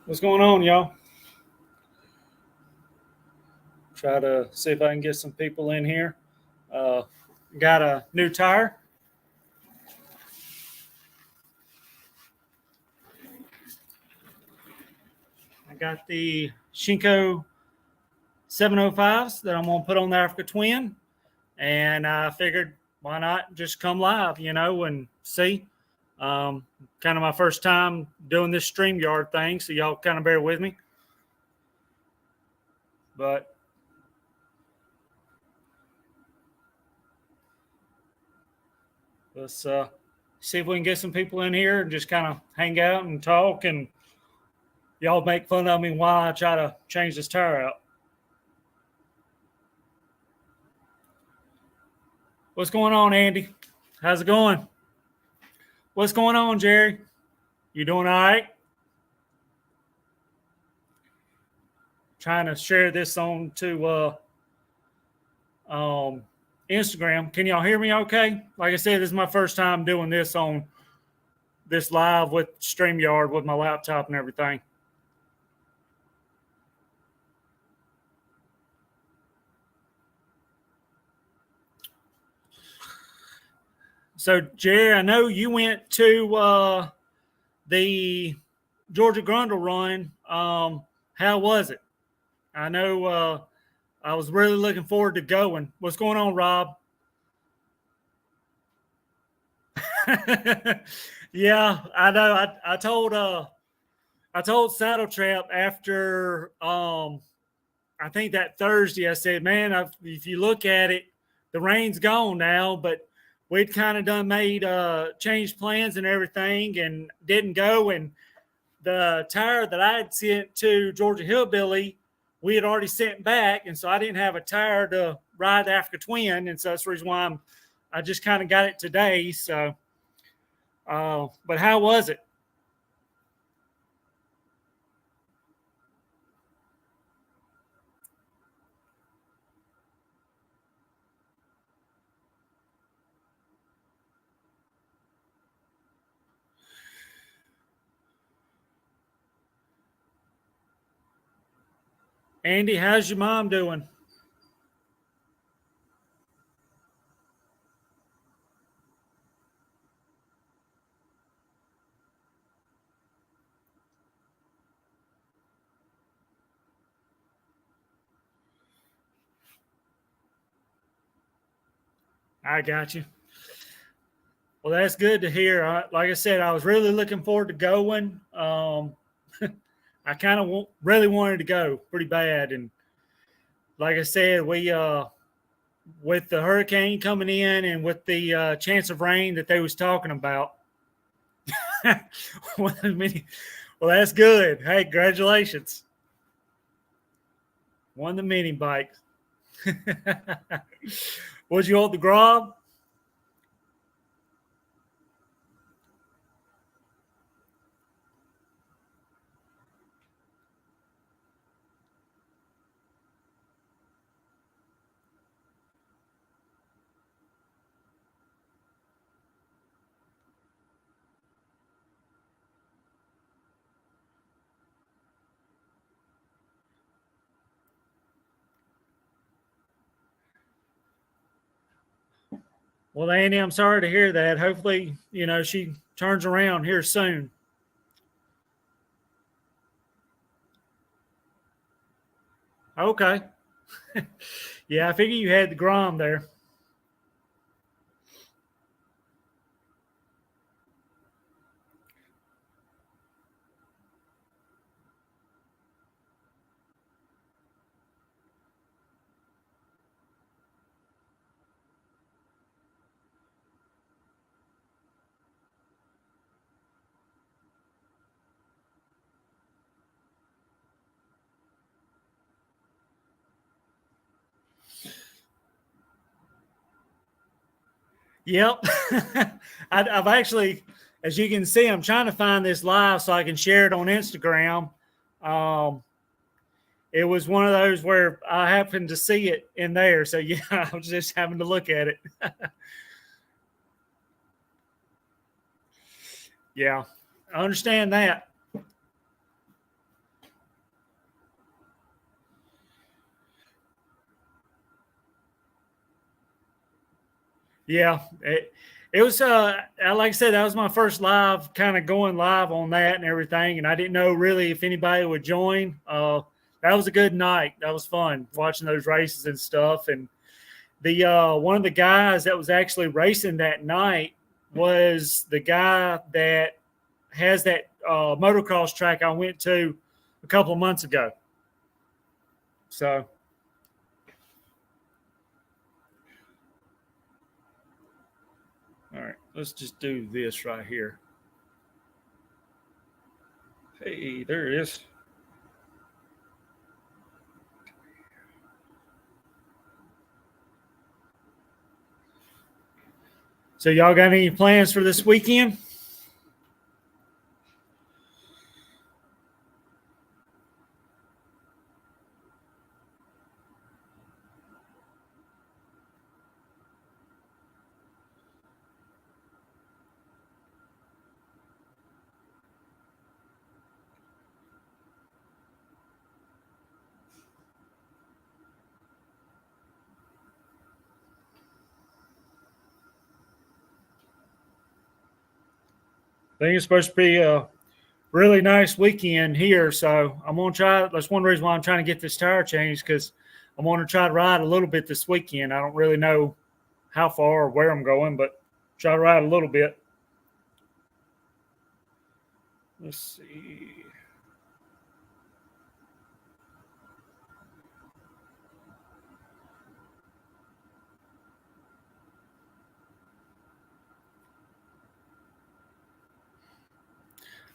What's going on, y'all? Try to see if I can get some people in here. Uh, got a new tire. I got the Shinko 705s that I'm going to put on the Africa Twin. And I figured, why not just come live, and see. Kind of my first time doing this StreamYard thing, so y'all kind of bear with me. But let's see if we can get some people in here and just kind of hang out and talk, and y'all make fun of me while I try to change this tire out. What's going on, Andy? How's it going? What's going on, Jerry? You doing all right? Trying to share this on to Instagram. Can y'all hear me okay? Like I said, this is my first time doing this on this live with StreamYard with my laptop and everything. So, Jerry, I know you went to the Georgia Grundle run. How was it? I know I was really looking forward to going. What's going on, Rob? Yeah, I know. I told Saddle Trap after I think that Thursday. I said, man, if you look at it, the rain's gone now, but we'd kind of done made changed plans and everything, and didn't go. And the tire that I had sent to Georgia Hillbilly, we had already sent back, and so I didn't have a tire to ride the Africa Twin, and so that's the reason why I just kind of got it today. So, but how was it? Andy, how's your mom doing? I got you. Well, that's good to hear. Like I said, I was really looking forward to going. I kind of really wanted to go pretty bad, and like I said, we with the hurricane coming in and with the chance of rain that they was talking about. Well, that's good. Hey, congratulations! Won the mini bike. Was you hold the grab? Well, Andy, I'm sorry to hear that. Hopefully, she turns around here soon. Okay. Yeah, I figure you had the Grom there. Yep. I've actually, as you can see, I'm trying to find this live so I can share it on Instagram. Um, it was one of those where I happened to see it in there. So, yeah, I was just having to look at it. Yeah, I understand that. Yeah, it was. Like I said, that was my first live, kind of going live on that and everything, and I didn't know really if anybody would join. That was a good night. That was fun watching those races and stuff. And the one of the guys that was actually racing that night was the guy that has that motocross track I went to a couple of months ago. So. All right, let's just do this right here. Hey, there it is. So y'all got any plans for this weekend? I think it's supposed to be a really nice weekend here, so I'm gonna try. That's one reason why I'm trying to get this tire changed because I'm gonna try to ride a little bit this weekend. I don't really know how far or where I'm going, but try to ride a little bit. Let's see.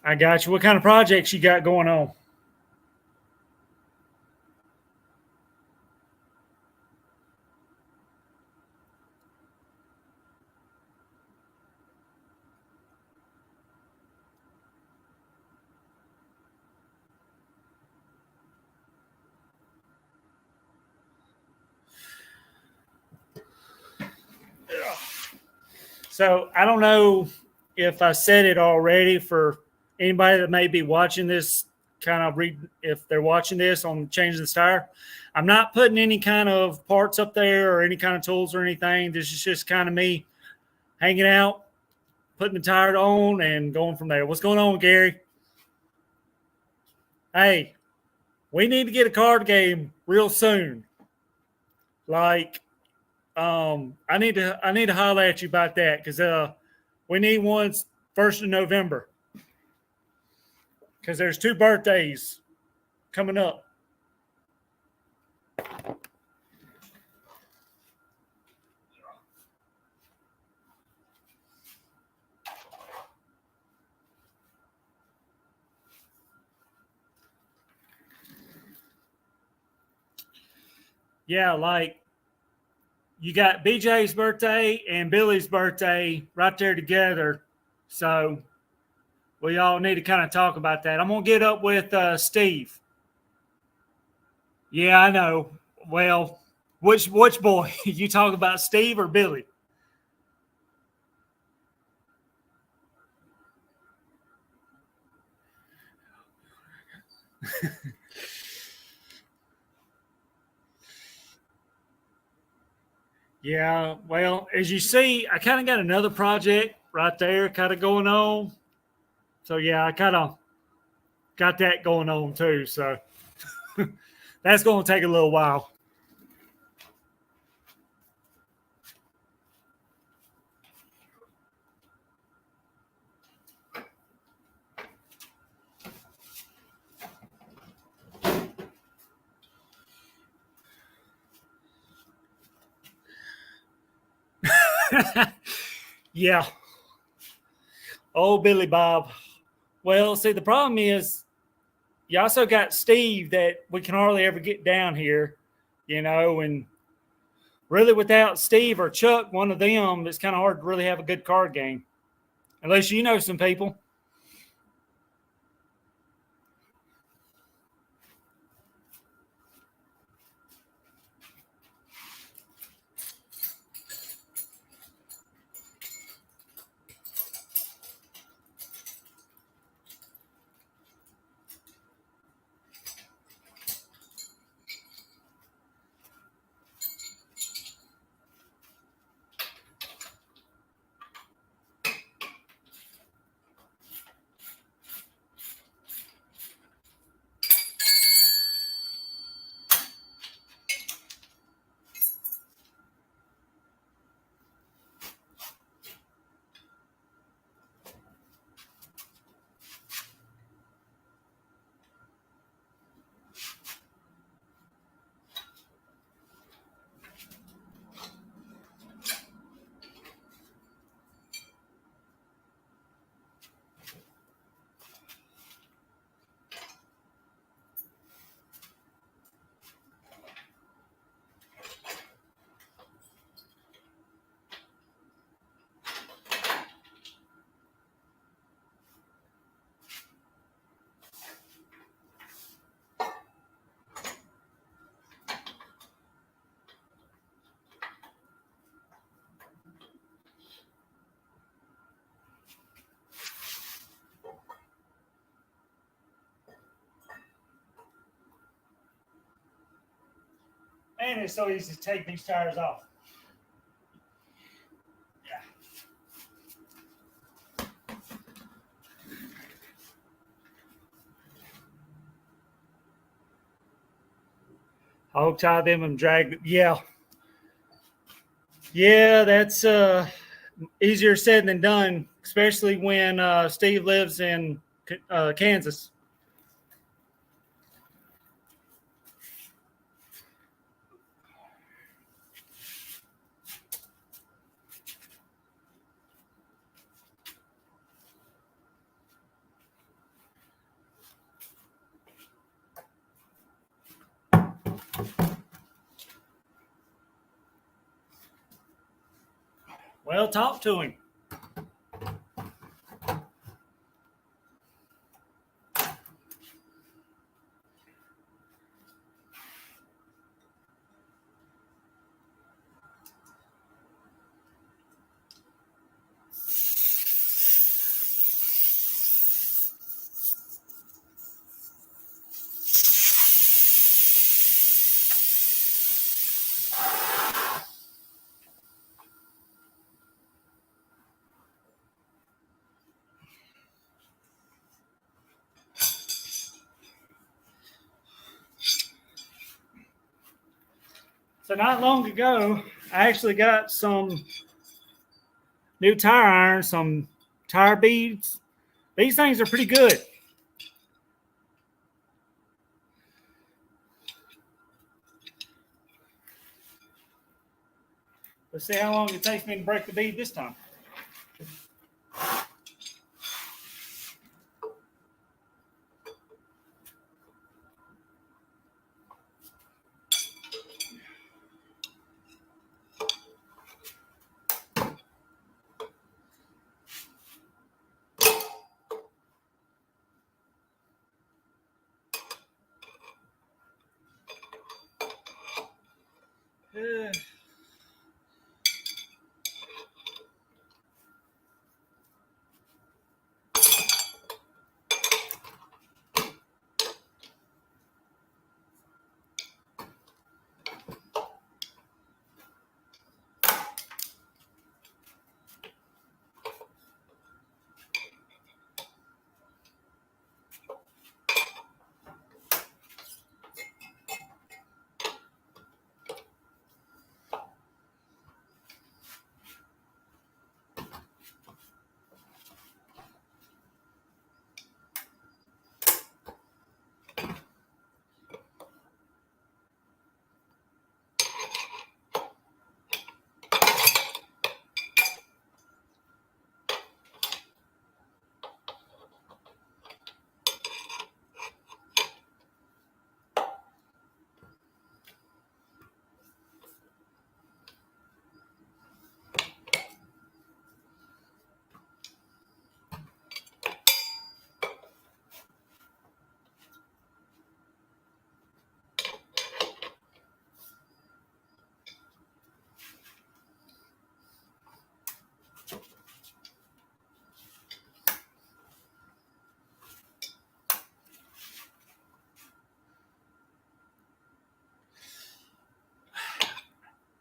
I got you. What kind of projects you got going on? So I don't know if I said it already for anybody that may be watching this, kind of read if they're watching this on changing the tire. I'm not putting any kind of parts up there or any kind of tools or anything. This is just kind of me hanging out, putting the tire on, and going from there. What's going on, Gary? Hey, we need to get a card game real soon. Like, I need to holler at you about that because we need one 1st of November because there's 2 birthdays coming up. Yeah, like you got BJ's birthday and Billy's birthday right there together. So we all need to kind of talk about that. I'm gonna get up with Steve. Yeah, I know. Well, which boy? You talk about Steve or Billy? Yeah, well, as you see, I kind of got another project right there kind of going on. So yeah, I kind of got that going on too. So that's going to take a little while. Yeah. Oh, Billy Bob. Well, see, the problem is you also got Steve that we can hardly ever get down here, and really without Steve or Chuck, one of them, it's kind of hard to really have a good card game unless you know some people. And it's so easy to take these tires off. Yeah. Hog tie them and drag. Yeah. Yeah, that's easier said than done, especially when Steve lives in Kansas. Well, talk to him. So not long ago, I actually got some new tire irons, some tire beads. These things are pretty good. Let's see how long it takes me to break the bead this time. Uh,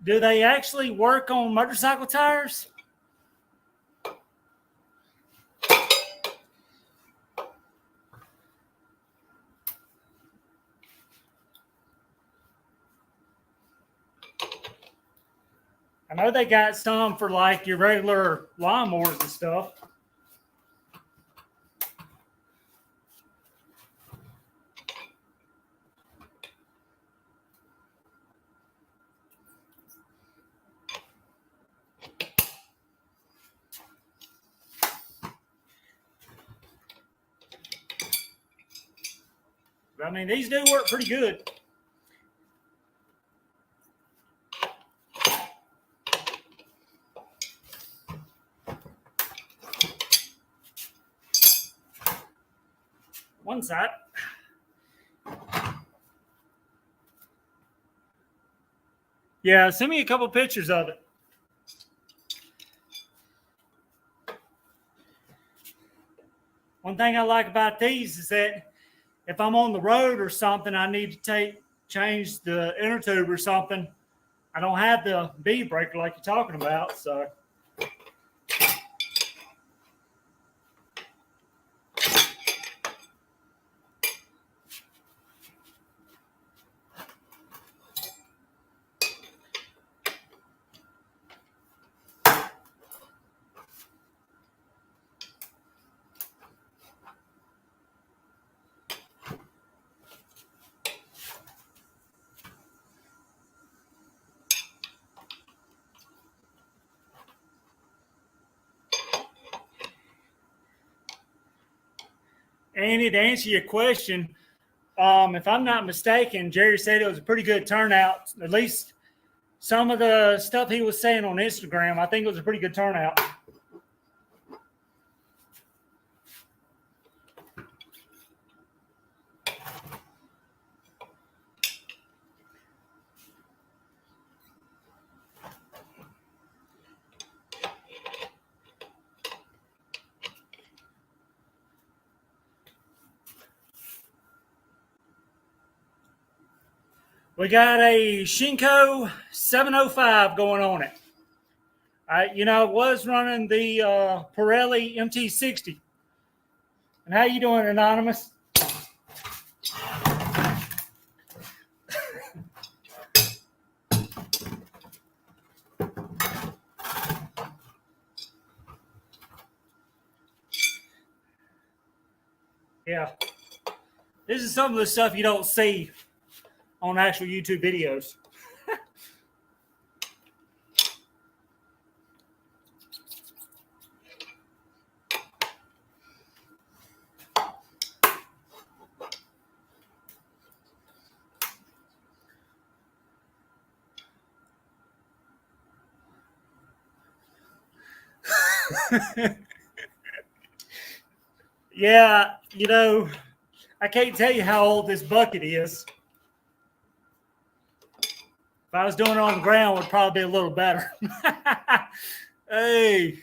do they actually work on motorcycle tires? I know they got some for like your regular lawnmowers and stuff. But I mean, these do work pretty good. One side. Yeah, send me a couple pictures of it. One thing I like about these is that if I'm on the road or something, I need to take change the inner tube or something. I don't have the bead breaker like you're talking about, so. Andy, to answer your question, if I'm not mistaken, Jerry said it was a pretty good turnout. At least some of the stuff he was saying on Instagram, I think it was a pretty good turnout. We got a Shinko 705 going on it. I was running the Pirelli MT60. And how you doing, Anonymous? Yeah. This is some of the stuff you don't see on actual YouTube videos. Yeah, I can't tell you how old this bucket is. If I was doing it on the ground, it would probably be a little better. Hey.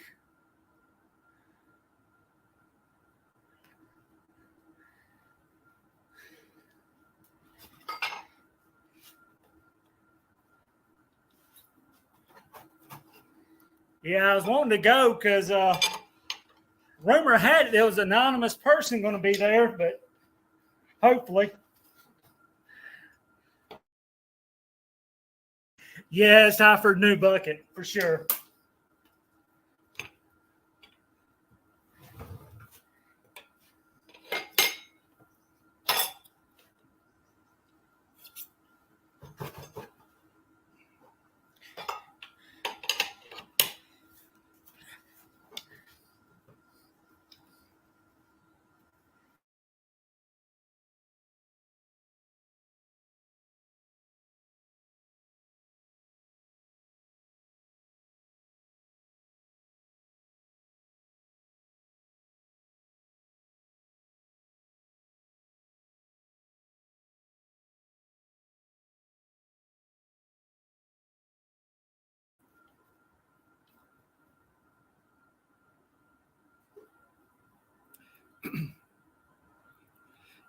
Yeah, I was wanting to go because rumor had it there was an anonymous person going to be there, but hopefully. Yeah, it's time for a new bucket for sure.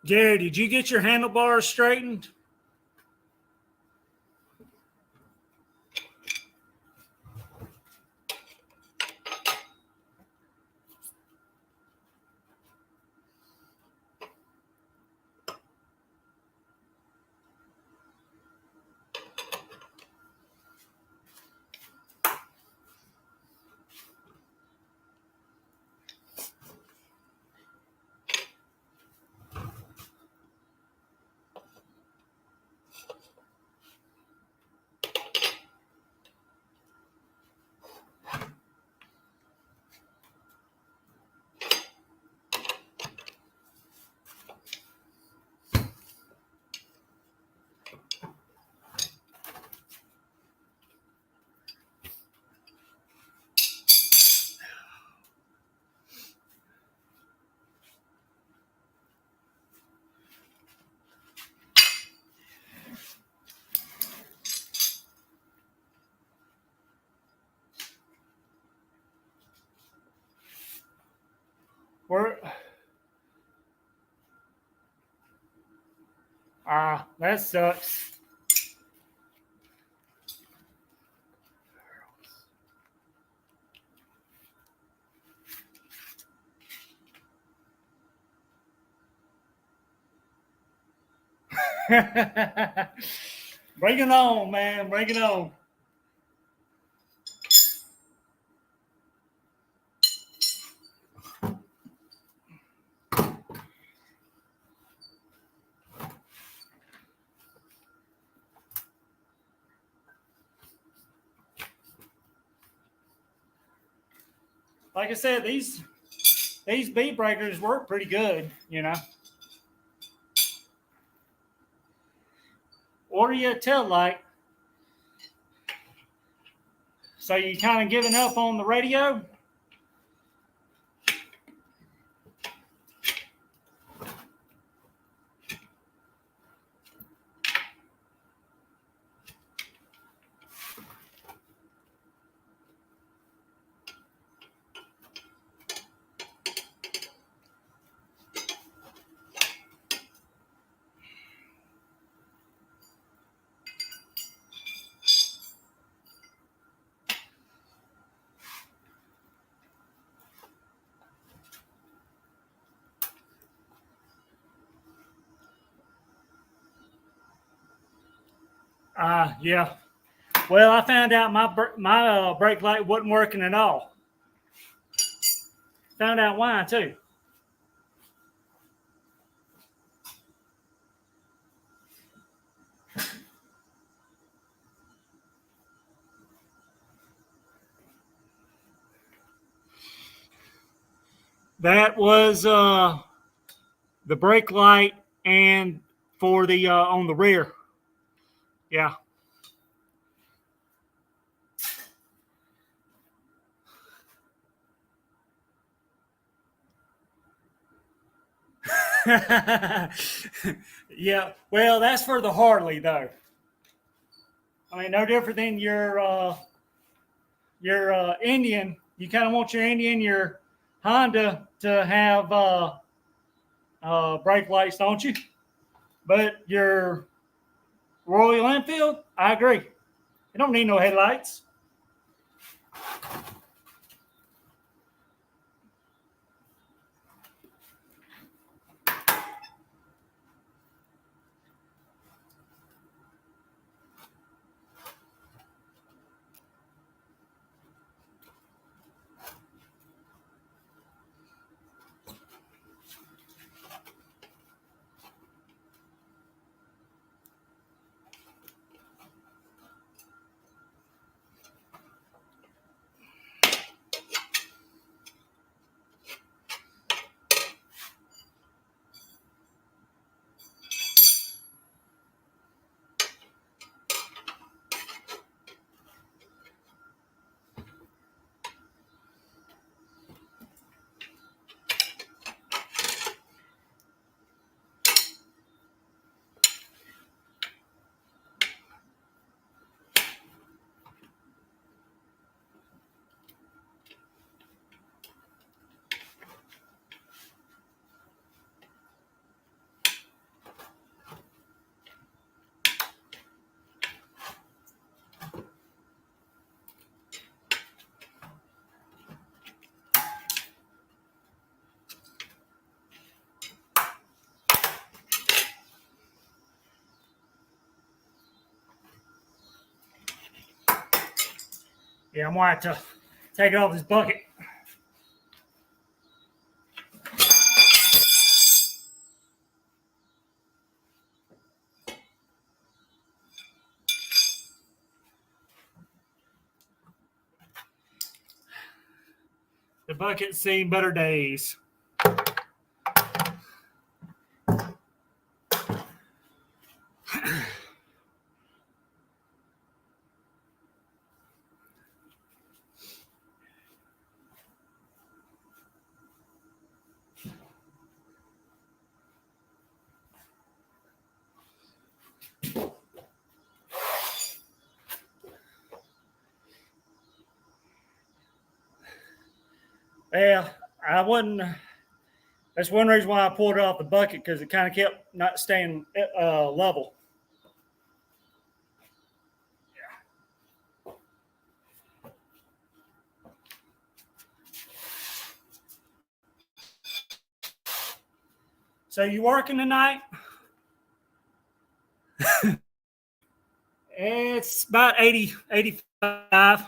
Jerry, did you get your handlebars straightened? That sucks. Bring it on, man. Bring it on. Like I said, these beat breakers work pretty good, you know. Order you a tail light. So you kind of giving up on the radio? Yeah. Well, I found out my brake light wasn't working at all. Found out why too. That was the brake light and for the on the rear. Yeah. Yeah. Well, that's for the Harley though. I mean, no different than your Indian. You kind of want your Indian, your Honda to have brake lights, don't you? But your Royal Enfield, I agree. You don't need no headlights. Yeah, I'm gonna have to take it off this bucket. The bucket's seen better days. Well, I wasn't. That's one reason why I pulled it off the bucket, because it kind of kept not staying level. So you working tonight? It's about 80, 85.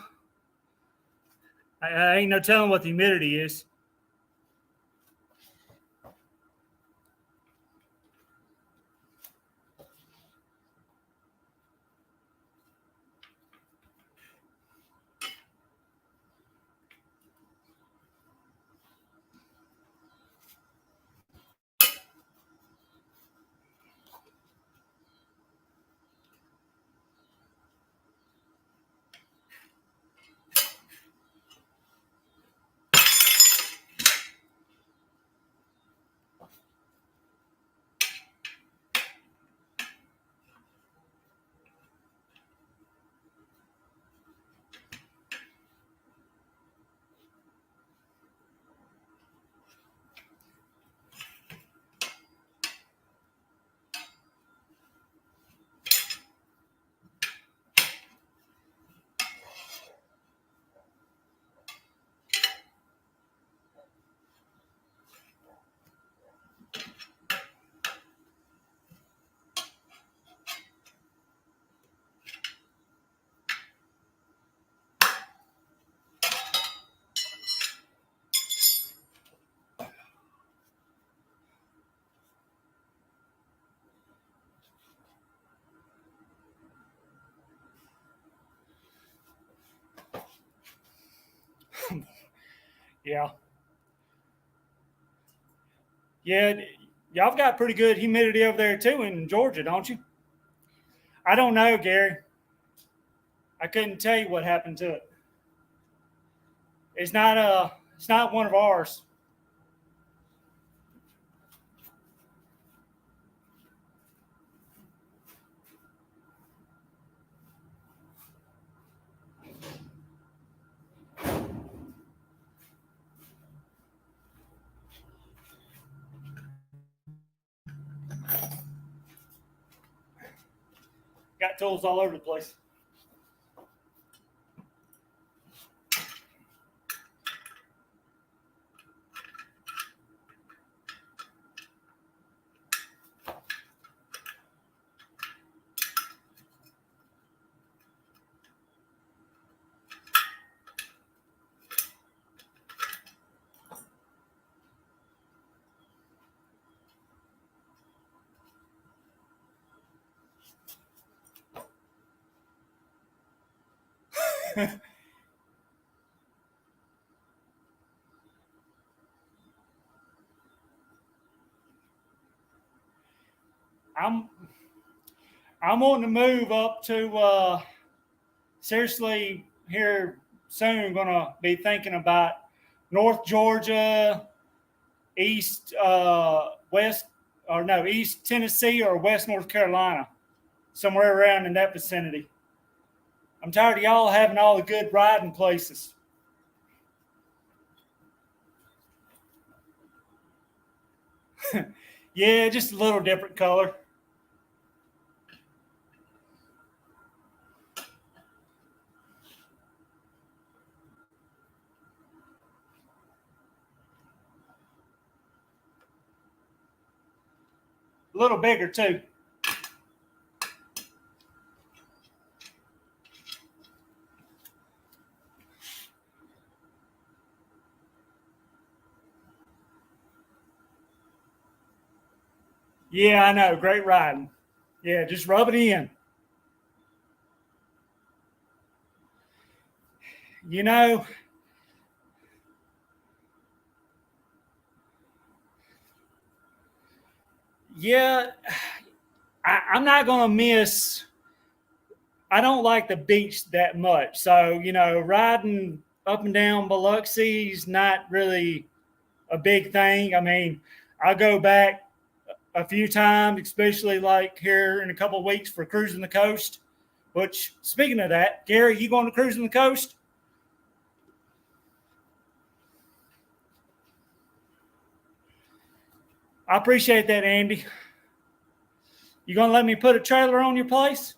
I ain't no telling what the humidity is. Yeah. Yeah. Y'all got pretty good humidity over there too in Georgia, don't you? I don't know, Gary. I couldn't tell you what happened to it. It's not one of ours. Got tools all over the place. I'm I'm wanting to move up to seriously here soon. Gonna be thinking about North Georgia, East West, or no, East Tennessee or West North Carolina, somewhere around in that vicinity. I'm tired of y'all having all the good riding places. Yeah, just a little different color. A little bigger too. Yeah, I know. Great riding. Yeah, just rub it in. You know, yeah, I'm not going to miss. I don't like the beach that much. So, riding up and down Biloxi is not really a big thing. I mean, I go back a few times, especially like here in a couple of weeks for cruising the coast. Which, speaking of that, Gary, you going to cruising the coast? I appreciate that, Andy. You gonna let me put a trailer on your place?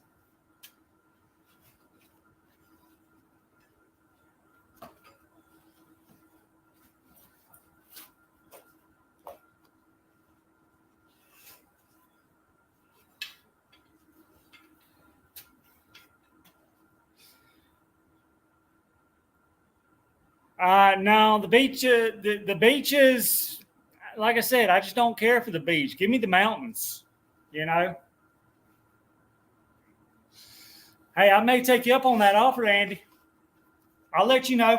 No, the beach. The beach is, like I said, I just don't care for the beach. Give me the mountains. You know. Hey, I may take you up on that offer, Andy. I'll let you know.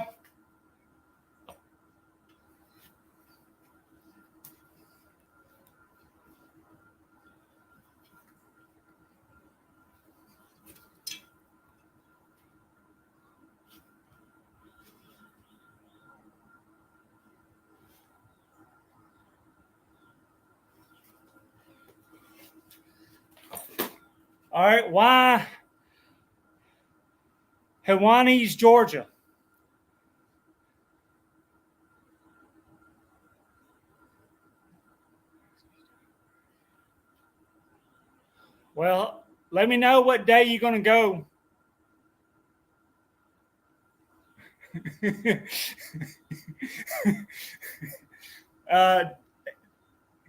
All right. Why Hawani's, Georgia? Well, let me know what day you're going to go.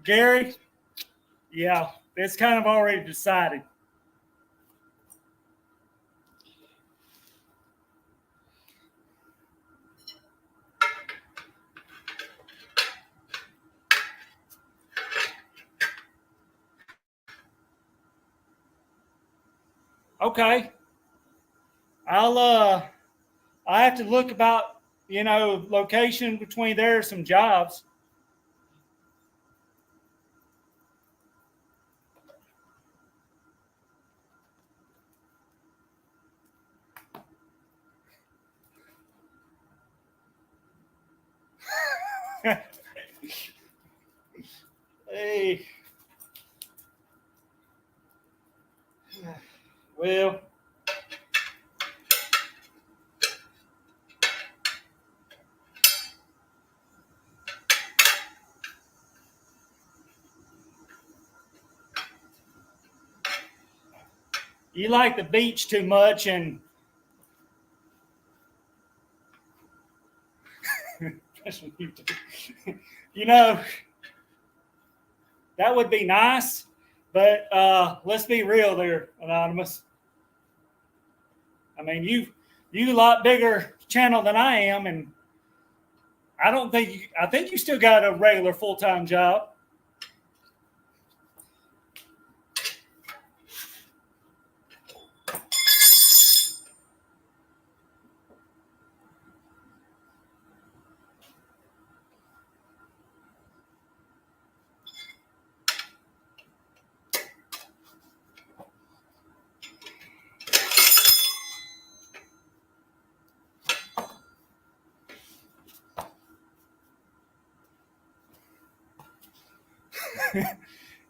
Gary, yeah, it's kind of already decided. Okay. I have to look about, location between there and some jobs. Hey. Well, you like the beach too much, and you know that would be nice, but let's be real there, Anonymous. I mean, you a lot bigger channel than I am, and I think you still got a regular full time job.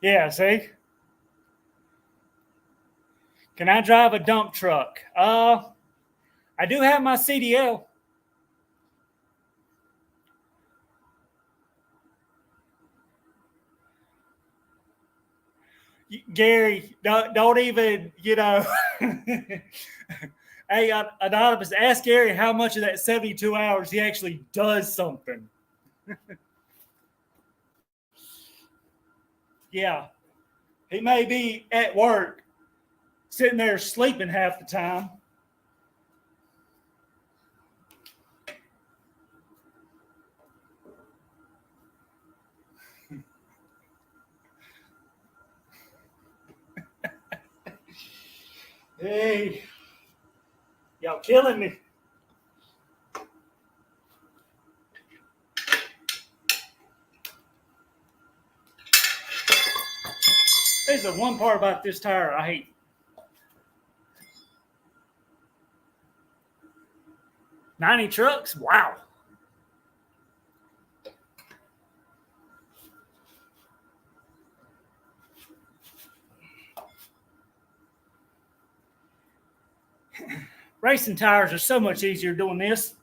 Yeah, see? Can I drive a dump truck? I do have my CDL. Gary, don't even, Hey, Anonymous, ask Gary how much of that 72 hours he actually does something. Yeah. He may be at work, sitting there sleeping half the time. Hey, y'all killing me. There's the one part about this tire I hate. $90 trucks? Wow. Racing tires are so much easier doing this.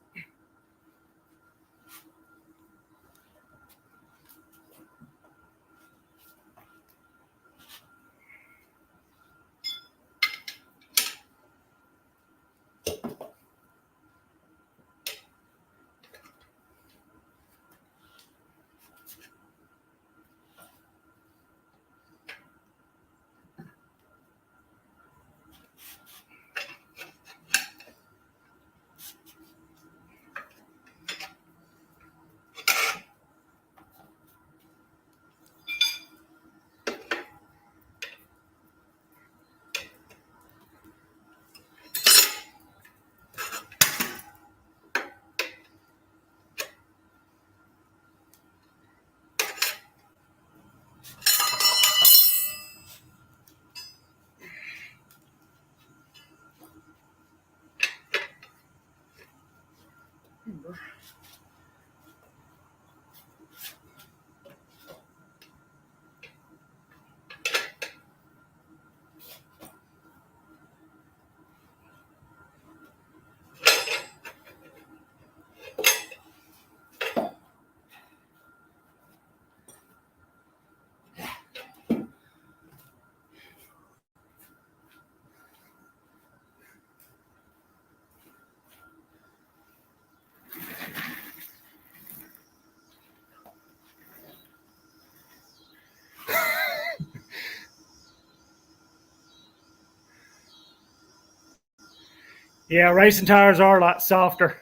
Yeah, racing tires are a lot softer.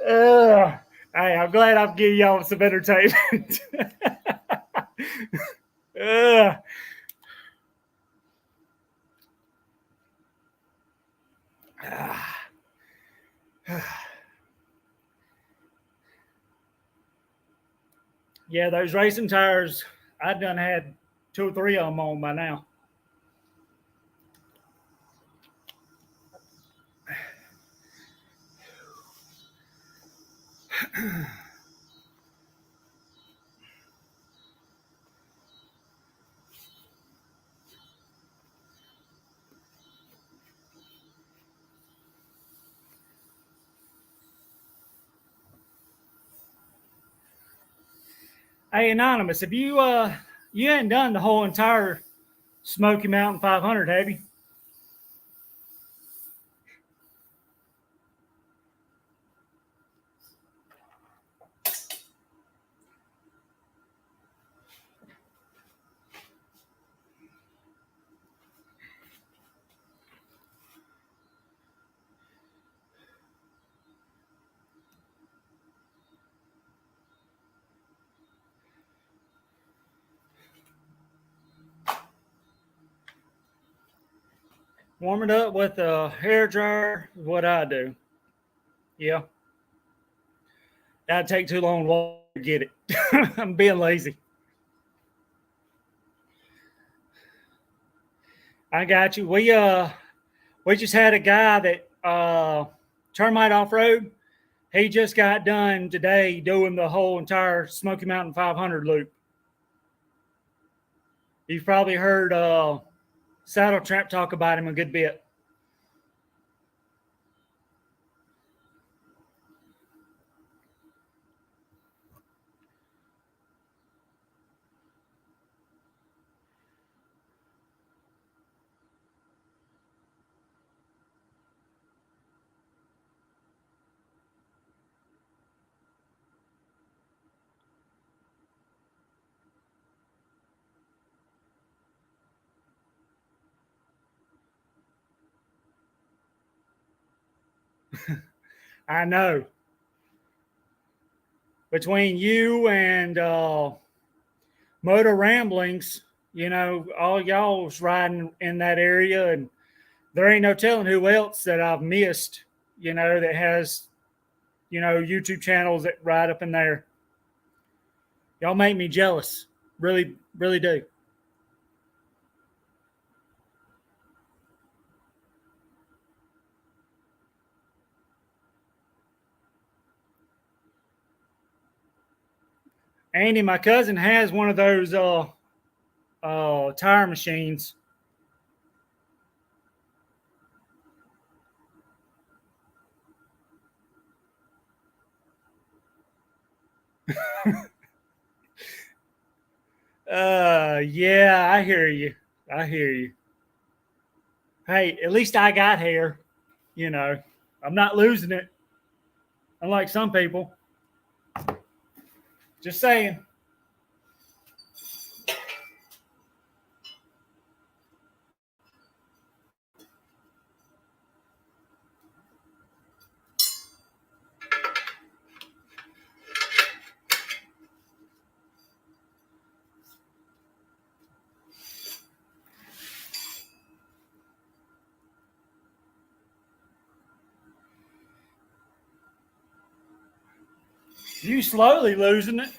Hey, I'm glad I'm giving y'all some entertainment. uh, yeah, those racing tires, I done had 2 or 3 of them on by now. Hey, Anonymous, have you hadn't done the whole entire Smoky Mountain 500, have you? Warm it up with a hair dryer, what I do. Yeah. That'd take too long to get it. I'm being lazy. I got you. We just had a guy that Termite Off Road. He just got done today doing the whole entire Smoky Mountain 500 loop. You've probably heard Saddle Tramp talk about him a good bit. I know. Between you and Motor Ramblings, all y'all's riding in that area, and there ain't no telling who else that I've missed, that has, YouTube channels that ride up in there. Y'all make me jealous. Really, really do. Andy, my cousin has one of those tire machines. Yeah, I hear you. I hear you. Hey, at least I got hair. I'm not losing it, unlike some people. Just saying. You slowly losing it.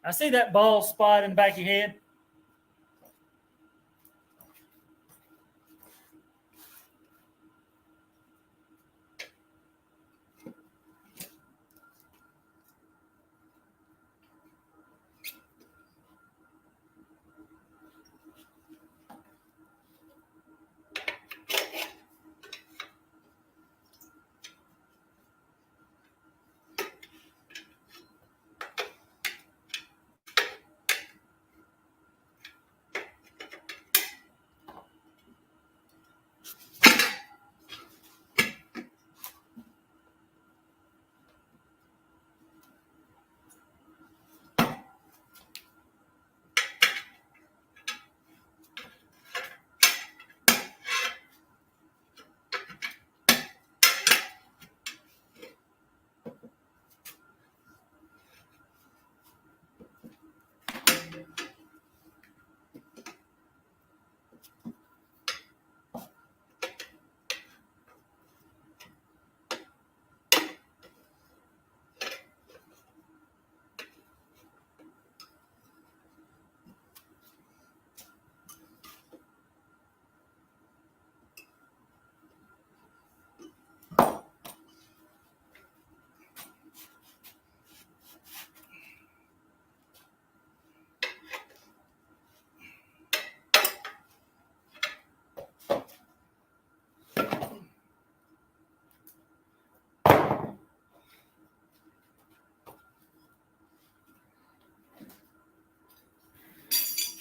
I see that bald spot in the back of your head.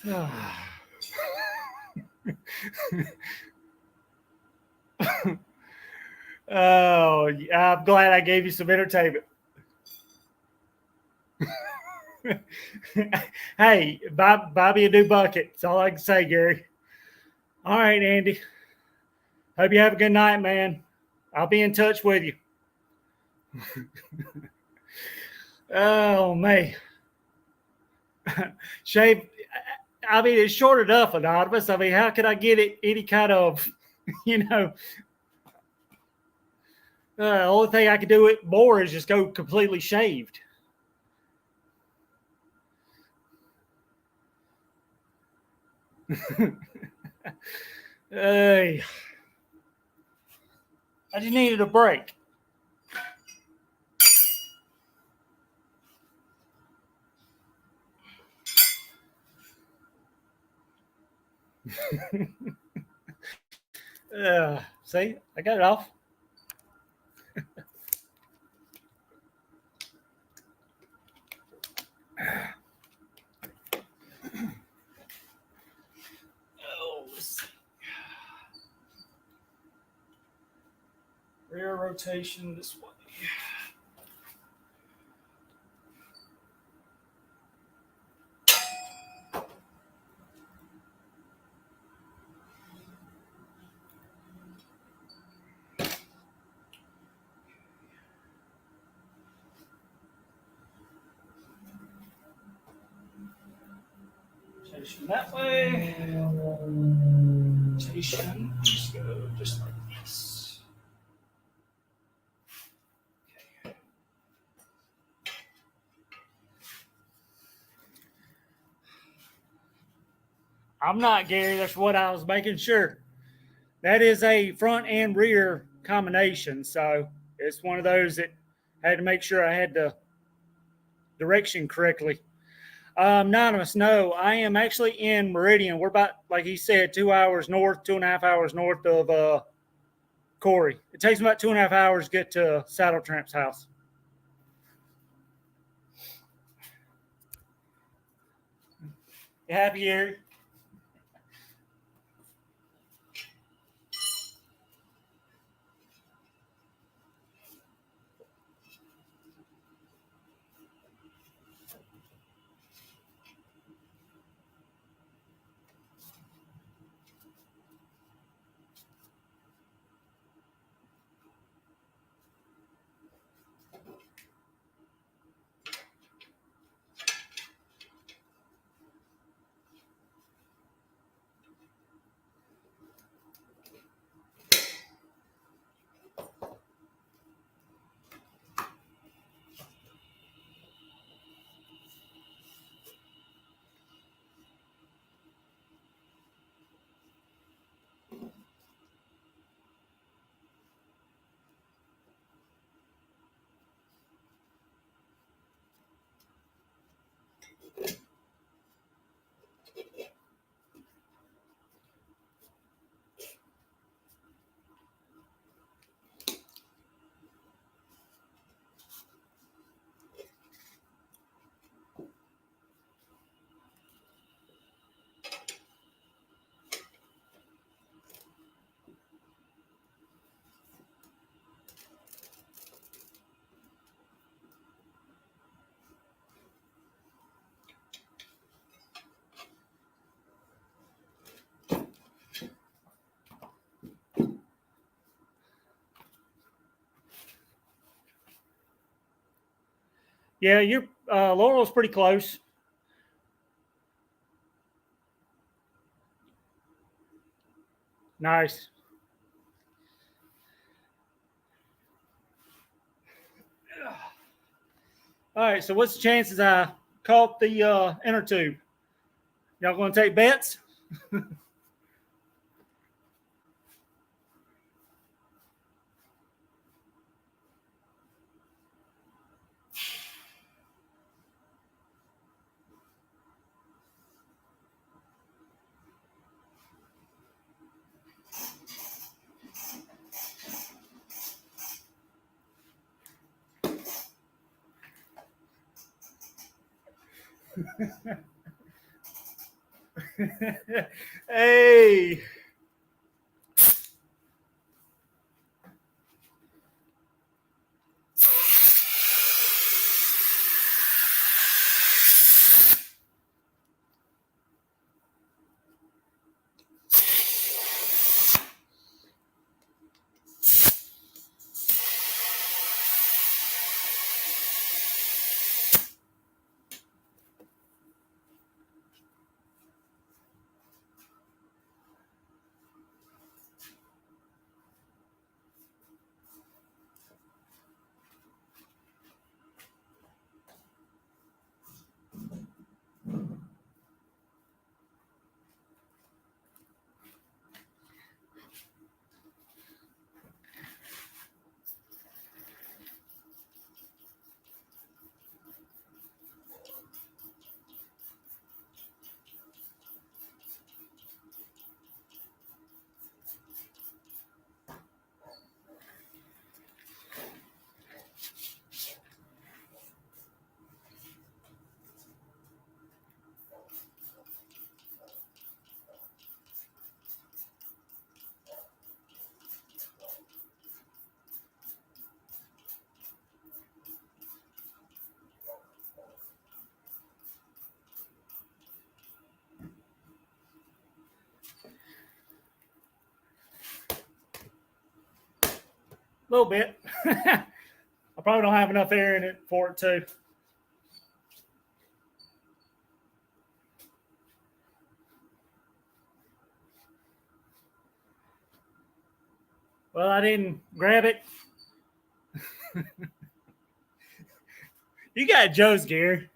Oh, I'm glad I gave you some entertainment. Hey, buy me a new bucket. That's all I can say, Gary. All right, Andy. Hope you have a good night, man. I'll be in touch with you. Oh, man. Shave. I mean, it's short enough, Anonymous. I mean, how can I get it any kind of, you know, the only thing I can do it more is just go completely shaved. Hey, I just needed a break. See, I got it off. Oh, rear rotation this way. Rotation that way. Rotation. Just go just like this. I'm not Gary. That's what I was making sure. That is a front and rear combination, so it's one of those that I had to make sure I had the direction correctly. Anonymous, no, I am actually in Meridian. We're about, like he said, 2 hours north, 2.5 hours north of Corey. It takes me about 2.5 hours to get to Saddle Tramp's house. You happy, Gary? Yeah, your Laurel's pretty close. Nice. All right, so what's the chances I caught the inner tube? Y'all going to take bets? Hey. A little bit. I probably don't have enough air in it for it too. Well, I didn't grab it. You got Joe's gear.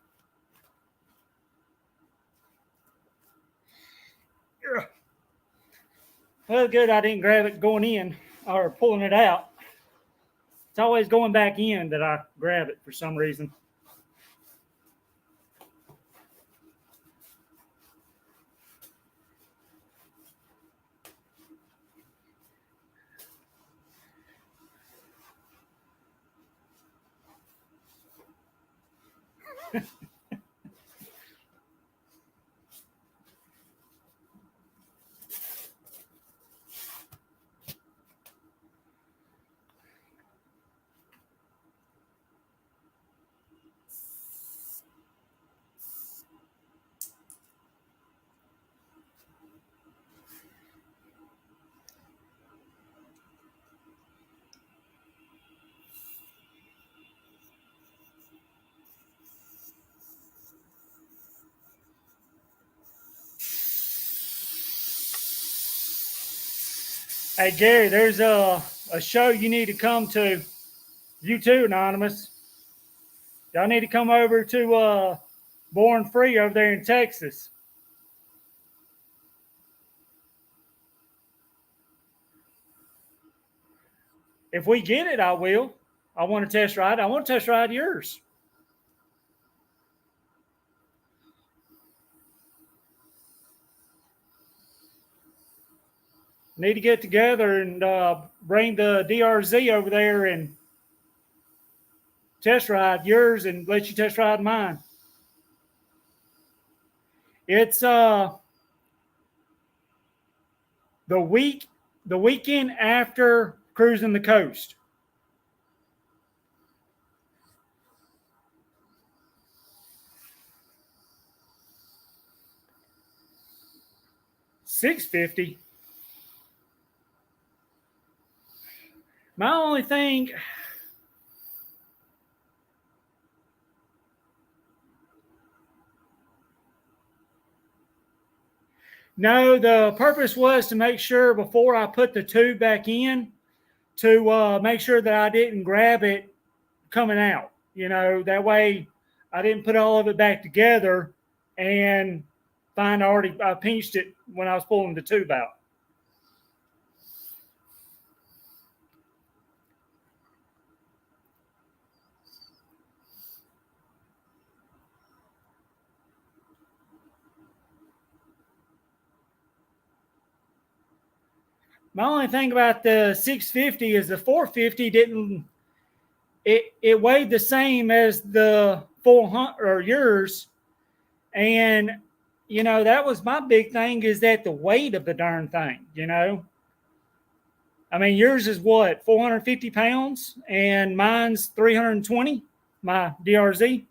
Well, good. I didn't grab it going in or pulling it out. It's always going back in that I grab it for some reason. Hey, Gary, there's a show you need to come to. You too, Anonymous. Y'all need to come over to Born Free over there in Texas. If we get it, I will. I want to test ride. I want to test ride yours. Need to get together and bring the DRZ over there and test ride yours and let you test ride mine. It's the weekend after cruising the coast. $650. My only thing. No, the purpose was to make sure before I put the tube back in to make sure that I didn't grab it coming out. You know, that way I didn't put all of it back together and find I pinched it when I was pulling the tube out. My only thing about the 650 is the 450 didn't. It weighed the same as the 400 or yours, and that was my big thing, is that the weight of the darn thing. I mean, yours is what, 450 pounds, and mine's 320, my DRZ.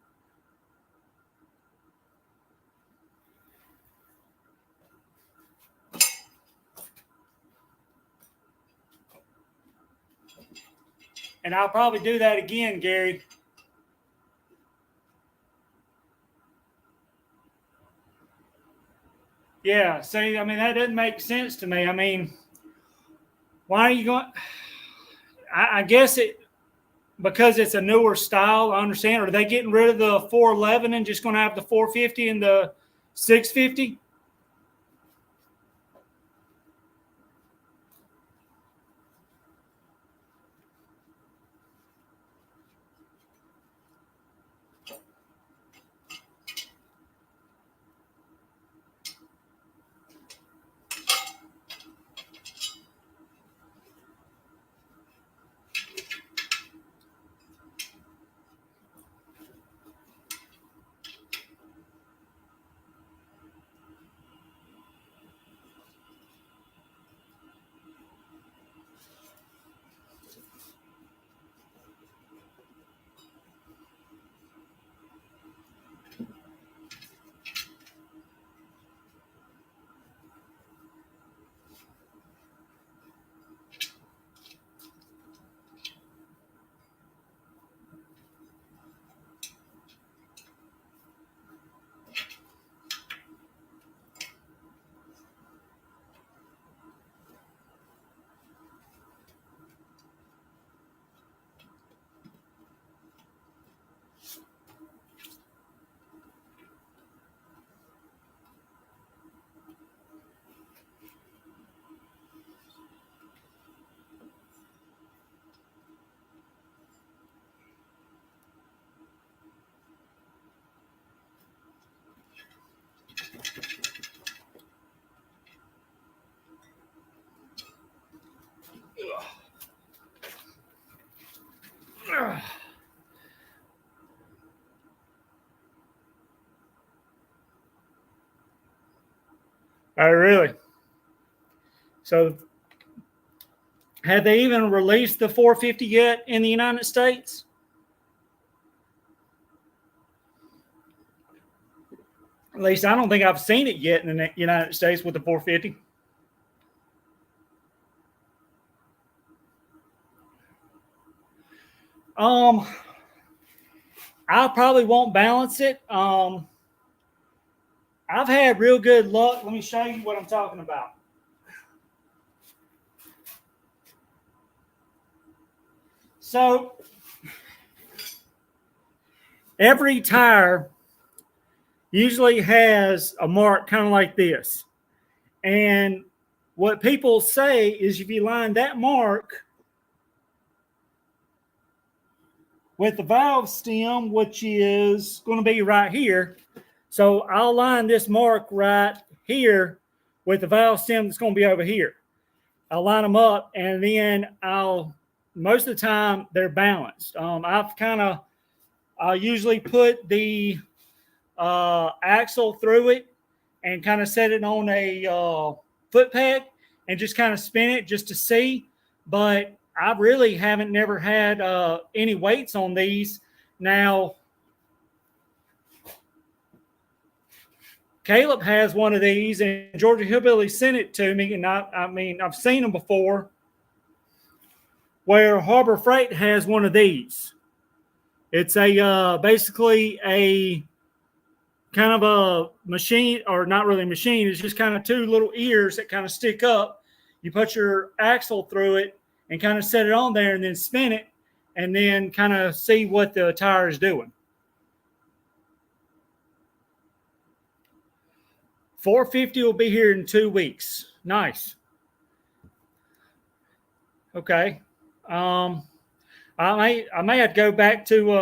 And I'll probably do that again, Gary. Yeah, see, I mean, that doesn't make sense to me. I mean, why are you going? I guess because it's a newer style. I understand. Are they getting rid of the 411 and just going to have the 450 and the 650? Oh, really? So, have they even released the 450 yet in the United States? At least I don't think I've seen it yet in the United States with the 450. Um, I probably won't balance it. I've had real good luck. Let me show you what I'm talking about. So, every tire usually has a mark kind of like this. And what people say is if you line that mark with the valve stem, which is going to be right here. So I'll line this mark right here with the valve stem that's going to be over here. I'll line them up, and then most of the time they're balanced. I'll usually put the axle through it and kind of set it on a foot peg and just kind of spin it just to see. But I really haven't never had any weights on these. Now, Caleb has one of these, and Georgia Hillbilly sent it to me, and I've seen them before, where Harbor Freight has one of these. It's basically a kind of a machine, or not really a machine. It's just kind of two little ears that kind of stick up. You put your axle through it and kind of set it on there and then spin it and then kind of see what the tire is doing. 450 will be here in 2 weeks. Nice. Okay. I may have to go back to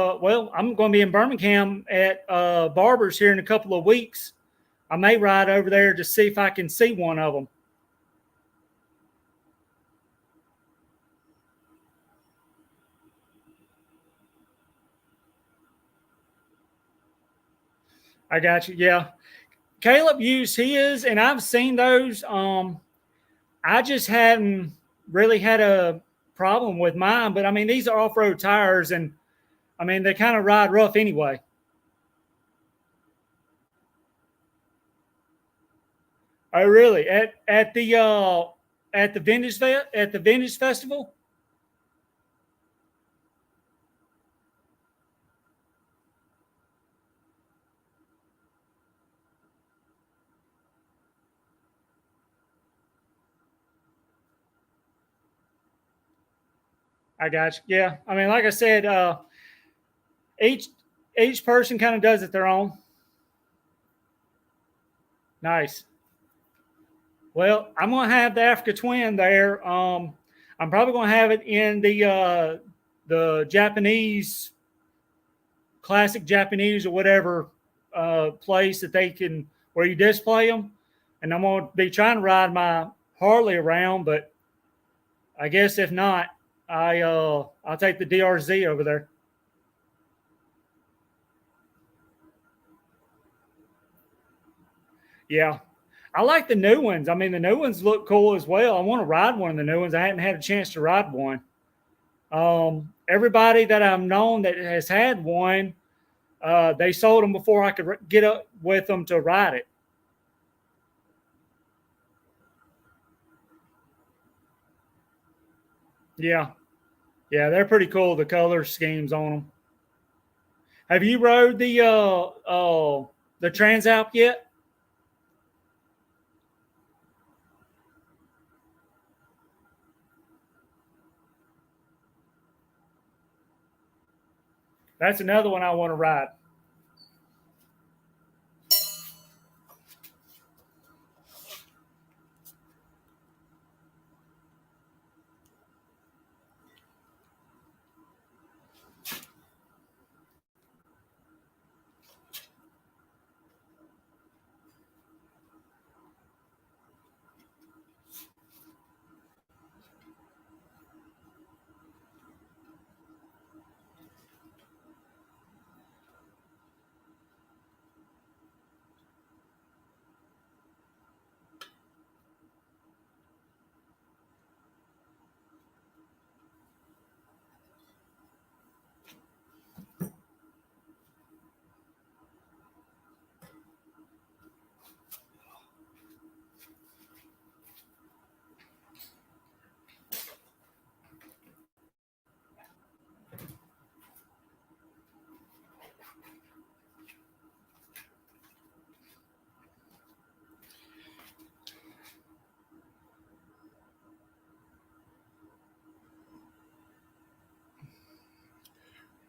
I'm going to be in Birmingham at Barber's here in a couple of weeks. I may ride over there to see if I can see one of them. I got you. Yeah. Caleb used his, and I've seen those. I just hadn't really had a problem with mine, but I mean, these are off road tires, and I mean, they kind of ride rough anyway. Oh, really? At the vintage festival? I got you. Yeah, I mean, like I said, each each person kind of does it their own. Nice. Well, I'm gonna have the Africa Twin there. I'm probably gonna have it in the Japanese classic Japanese or whatever place that they can where you display them, and I'm gonna be trying to ride my Harley around, but I guess if not, I'll take the DRZ over there. Yeah, I like the new ones. I mean, the new ones look cool as well. I want to ride one of the new ones. I hadn't had a chance to ride one. Everybody that I've known that has had one, they sold them before I could get up with them to ride it. Yeah, yeah, they're pretty cool. The color schemes on them. Have you rode the Transalp yet? That's another one I want to ride.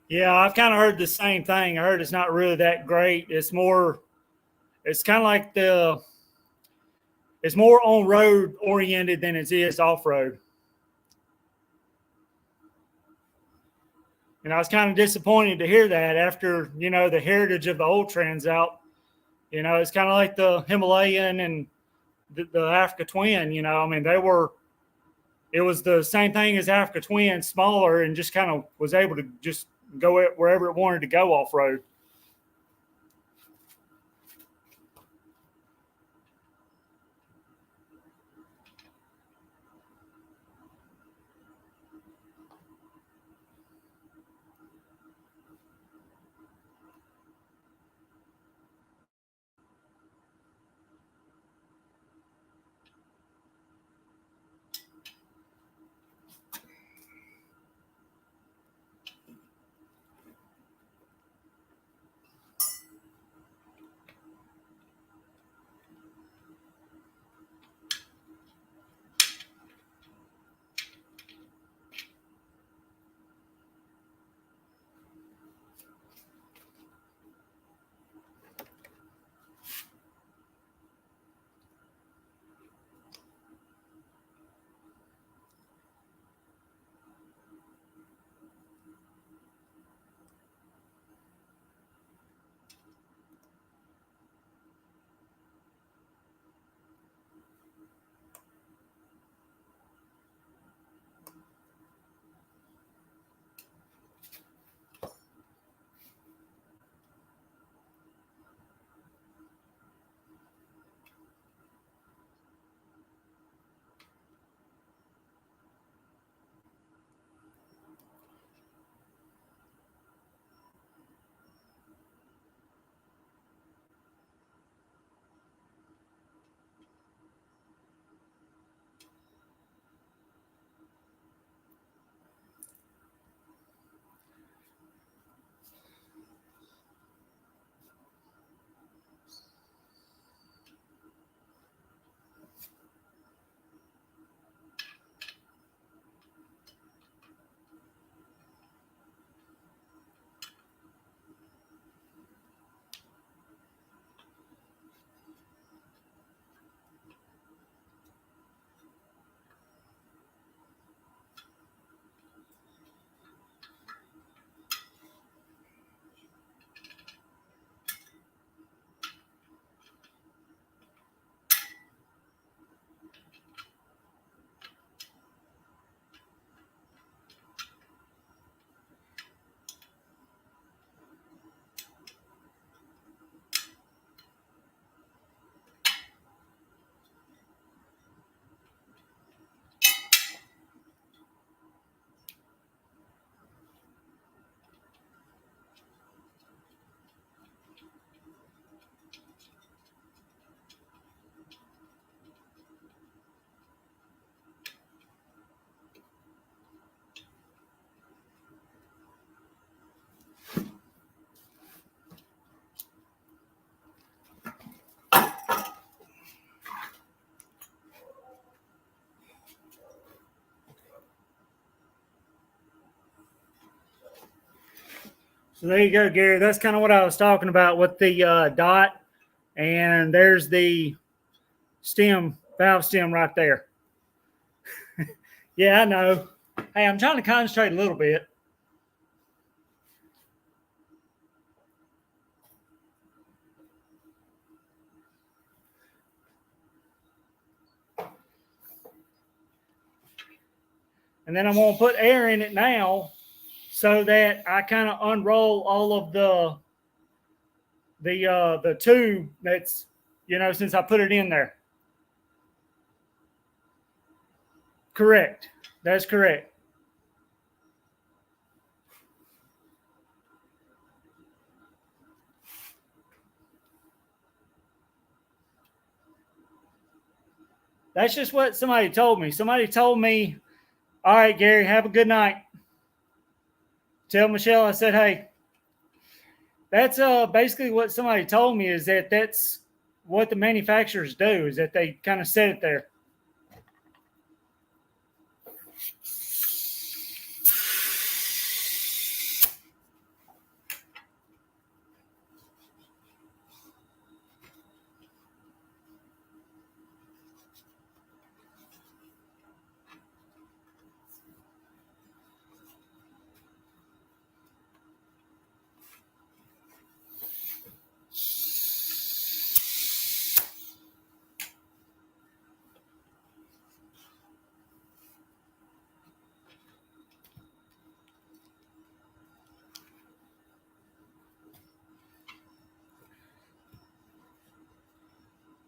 Yeah, I've kind of heard the same thing. I heard it's not really that great. It's kind of like it's more on road oriented than it is off road. And I was kind of disappointed to hear that after, the heritage of the old Transalp. It's kind of like the Himalayan and the Africa Twin. I mean, it was the same thing as Africa Twin, smaller, and just kind of was able to just go wherever it wanted to go off road. So there you go, Gary. That's kind of what I was talking about with the dot. And there's the stem, valve stem right there. Yeah, I know. Hey, I'm trying to concentrate a little bit. And then I'm going to put air in it now so that I kind of unroll all of the tube that's, since I put it in there. Correct. That's correct. That's just what somebody told me. Somebody told me, all right, Gary, have a good night. Tell Michelle I said, hey. That's basically what somebody told me, is that that's what the manufacturers do, is that they kind of set it there.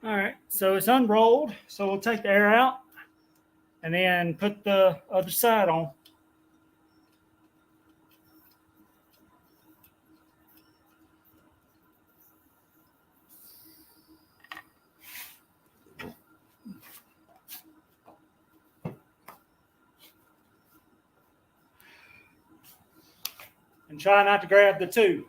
All right, so it's unrolled. So we'll take the air out and then put the other side on. And try not to grab the tube.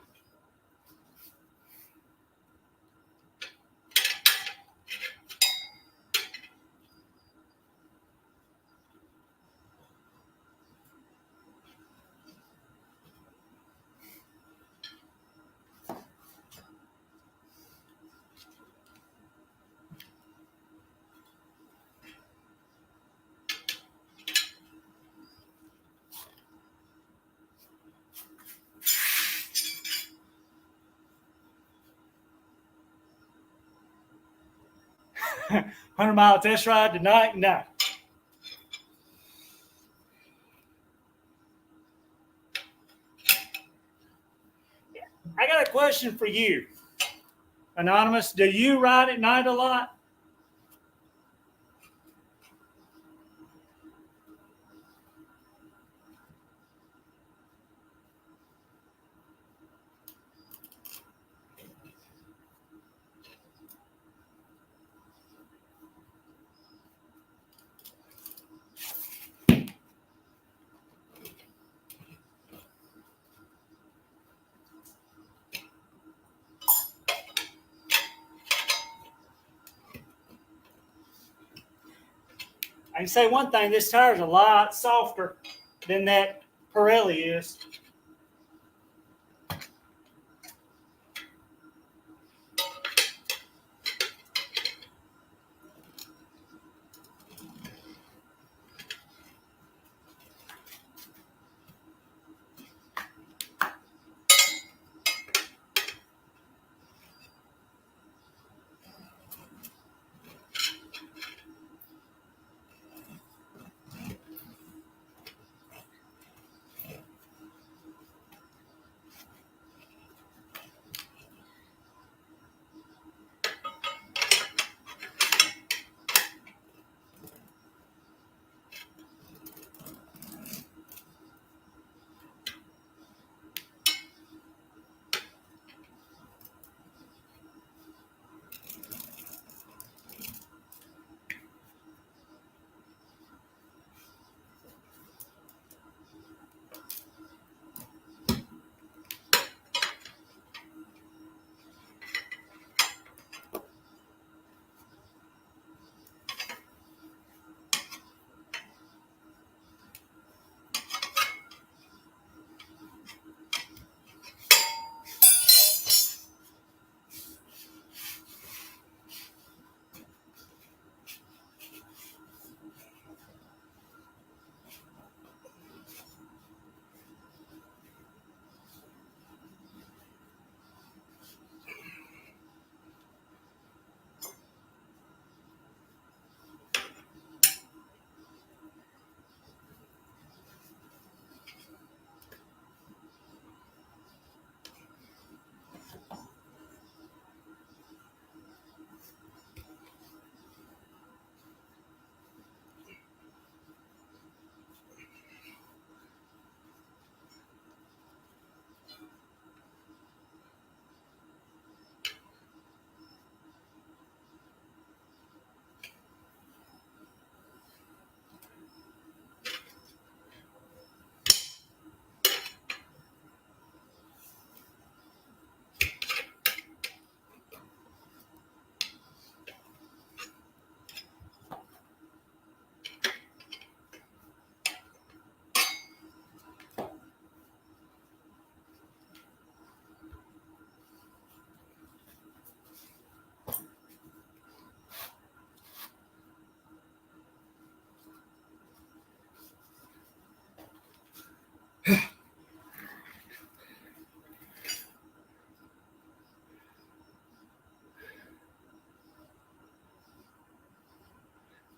$100-mile test ride tonight? No. I got a question for you, Anonymous. Do you ride at night a lot? I can say one thing, this tire is a lot softer than that Pirelli is.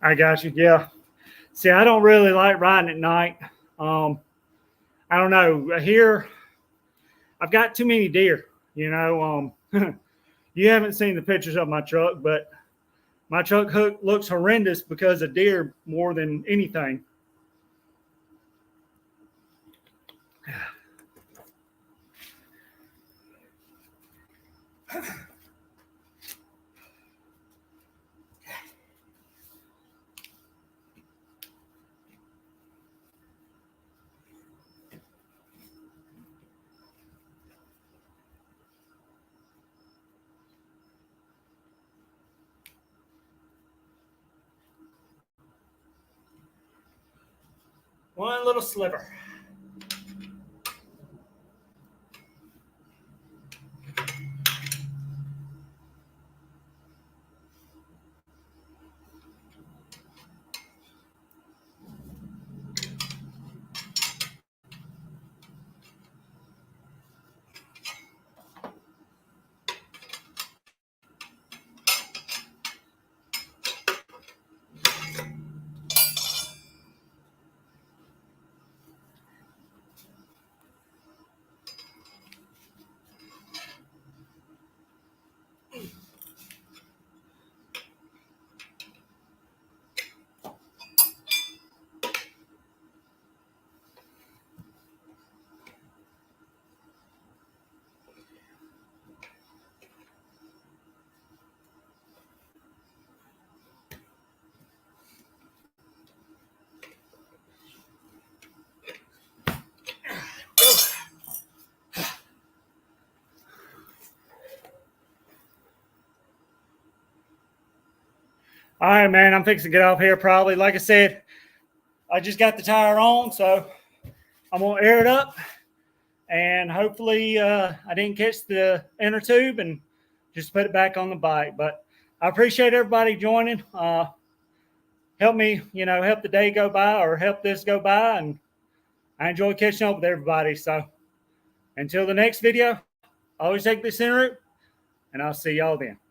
I got you. Yeah. See, I don't really like riding at night. I don't know. Here, I've got too many deer. You know, you haven't seen the pictures of my truck, but my truck hook looks horrendous because of deer more than anything. One little sliver. All right, man. I'm fixing to get off here probably. Like I said, I just got the tire on, so I'm going to air it up. And hopefully I didn't catch the inner tube and just put it back on the bike. But I appreciate everybody joining. Help me, help the day go by or help this go by. And I enjoy catching up with everybody. So until the next video, always take the center route, and I'll see y'all then.